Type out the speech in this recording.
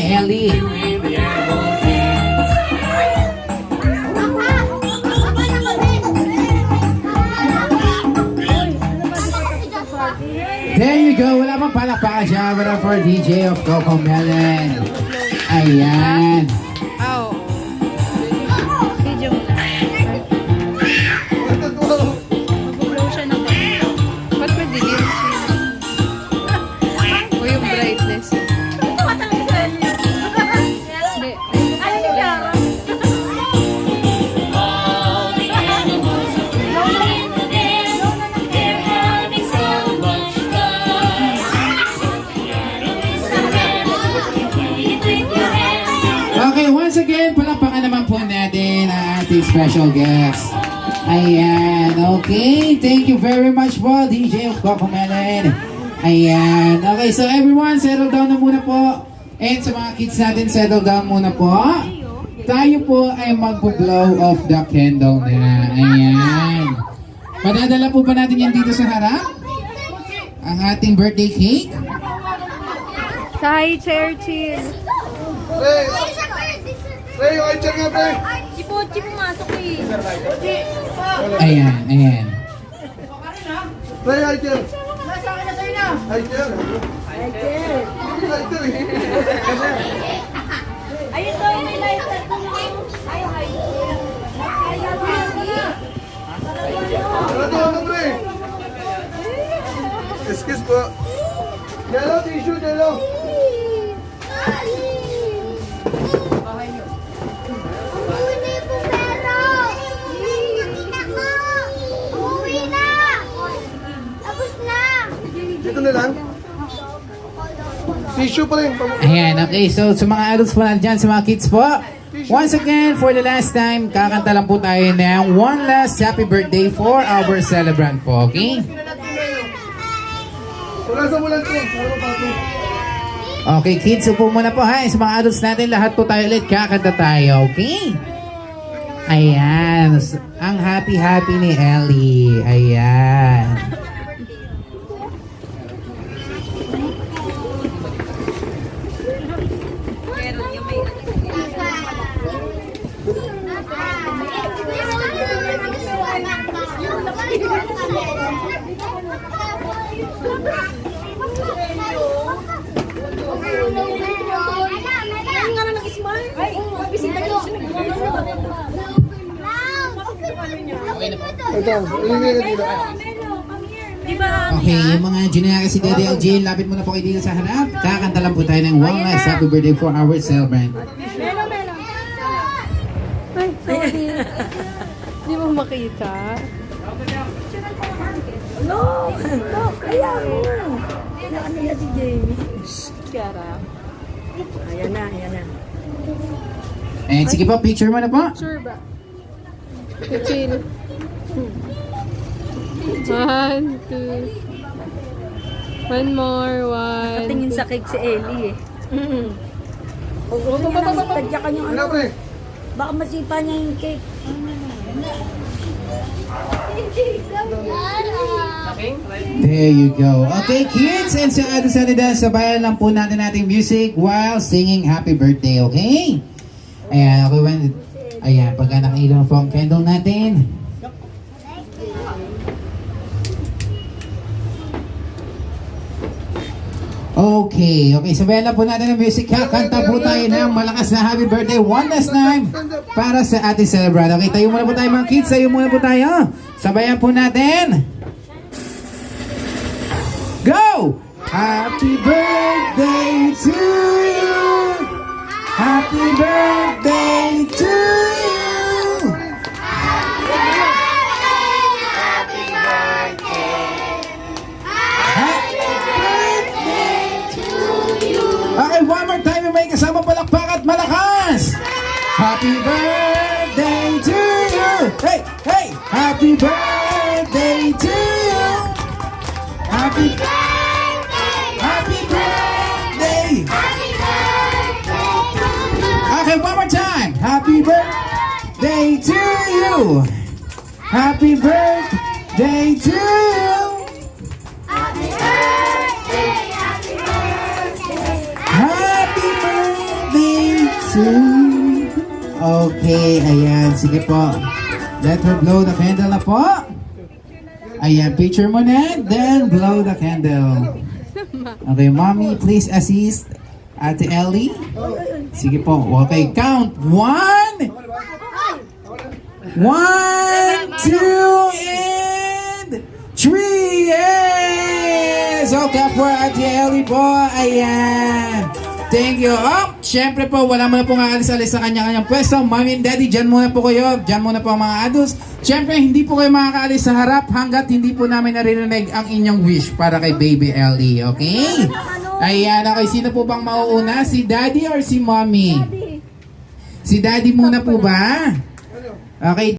Ellie. There you go. Wala pang palakpakan siya. Wala for DJ of Coco Melon. Ayan. Oh. Video mo na. Mag-blow siya na ba? Ba't madilim siya? O yung brightness. Hindi. Okay, once again, palakpakan naman po natin ang ating special guest. Ayan, okay. Thank you very much po, DJ of Coco Melon. Ayan. Okay, so everyone, settle down na muna po. And sa mga kids natin, settle down muna po. Tayo po ay mag-blow off the candle na. Ayan. Padadala po ba natin yan dito sa harap? Ang ating birthday cake? Hi, Churchill. Ray, yung i-check nga, Ray. Si Pochi pumasok eh. Ayan, ayan. Ray, i-check. Nasa akin na sa'yo na. I-check. I-check. Ayun to, may lighter. Ayaw, ayaw. Ano to, ano, Ray? Excuse po. Yellow, tissue, yellow. Dito na lang. Tissue pa rin. Ayan, okay. So, sa mga adults po nandyan, sa mga kids po, once again, for the last time, kakanta lang po tayo ng one last happy birthday for our celebrant po, okay? Wala sa mulan po. Wala pa po. Okay, kids, upo muna po ha. Sa mga adults natin, lahat po tayo ulit kakanta tayo, okay? Ayan, ang happy-happy ni Ellie. Ayan. Ito, ilingay ka dito. Okay, yung mga junior si Daddy LG, lapit muna po kayo dito sa harap. Kakanta lang po tayo ng one last happy birthday for our celebrant. Ay, sorry. Di mo makita. No, kaya mo. Ano yan si Jamie? Kiara. Ayan na, ayan na. And sige po, picture mo na po. Sure ba? Chill. 1, 2. One more, one. Tingin sa cake si Ellie eh. Gusto niya nang tadyakan yung Ano, ano. Ray? Baka masipa niya yung cake. There you go. Okay, kids, and sa ating salida, sabayan lang po natin ating music while singing happy birthday, okay? Ayan, okay, ayan, pagka nakailaw po ang candle natin. Okay, sabayan lang po natin ang music. Kakanta po tayo ng malakas na happy birthday one last time para sa ating celebrant. Okay, tayo muna po tayo mga kids. Tayo muna po tayo. Sabayan po natin. Go! Happy birthday to you! Happy birthday to you! Okay, one more time, may kasama palakpak at malakas! Happy birthday to you! Hey, hey! Happy birthday to you! Happy birthday! Okay, one more time! Happy birthday to you! Happy birthday to you! Happy birthday! 2. Okay, ayan. Sige po. Let her blow the candle na po. Ayan, picture mo na, then blow the candle. Okay, mommy, please assist Ate Ellie. Sige po. Okay, count. 1, 2, and 3. Yes! Okay, for Ate Ellie po. Ayan. Thank you. Oh, syempre po, wala mo na pong aalis-alis sa kanya-kanyang pwesto. Mommy and Daddy, dyan muna po kayo. Dyan muna po ang mga adults. Syempre, hindi po kayo makakaalis sa harap hanggat hindi po namin naririnig ang inyong wish para kay Baby Ellie. Okay? Ayan, okay. Sino po bang mauuna? Si Daddy or si Mommy? Si Daddy muna po ba? Okay.